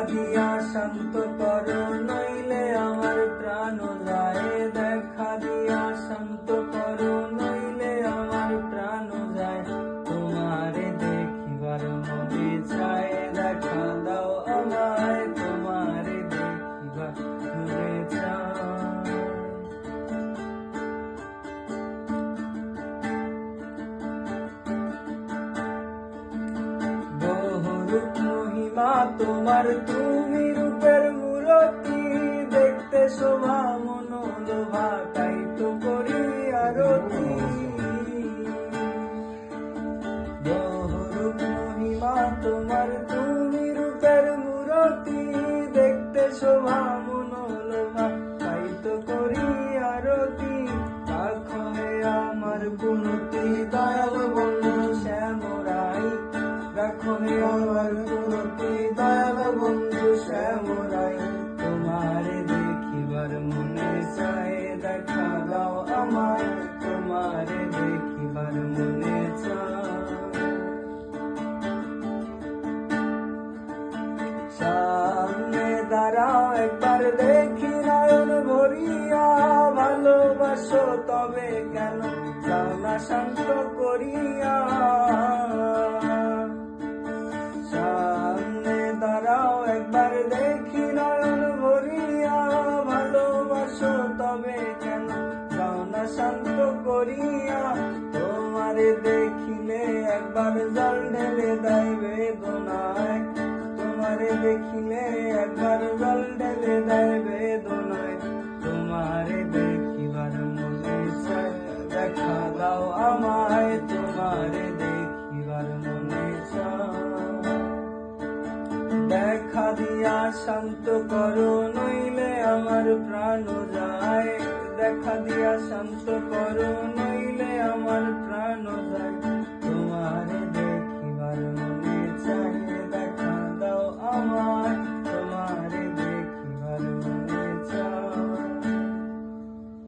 দিয়া শান্ত করো নইলে আমার প্রাণ যায়। দেখা দিয়া শান্ত করো নইলে আমার প্রাণ যায়। তোমারে দেখিবার মনে চায়, দেখা দাও আমায় তোমারে দেখিবার মনে চায়। বহুরূপ মহিমা তোমার, তুমি রূপের মূরতি, দেখতে শোভা মনোলোভা তাই তো করি আরতি। বহুরূপ মহিমা তোমার, তুমি রূপের মূরতি, দেখতে শোভা মনোলোভা তাই তো করি আরতি। রাখো হে আমার গুণতি দয়াল বন্ধু শ্যামরাই, রাখো হে আমার গুণতি দয়াল বন্ধু শ্যামরাই। তোমারে দেখিবার মনে চায়, দেখা দাও আমায় তোমারে দেখিবার মনে চায়। সামনে দাঁড়াও একবার দেখি নয়ন ভরিয়া, ভালোবাসো তবে কেন যাও না শান্ত করিয়া। সামনে দাঁড়াও একবার দেখি নয়ন ভরিয়া, ভালোবাসো তবে কেন যাও না শান্ত করিয়া। তোমারে দেখিলে একবার জল ঢেলে দেয় বেদনায়, তোমারে দেখিলে একবার জল ঢেলে দেয় বেদনায়। তোমারে দেখিবার মনে চায়, দেখা দাও আমায় তোমারে দেখিবার মনে চায়। দেখা দিয়া শান্ত করো নইলে আমার প্রাণ যায়। দেখা দিয়া শান্ত করো নইলে আমার প্রাণ যায়।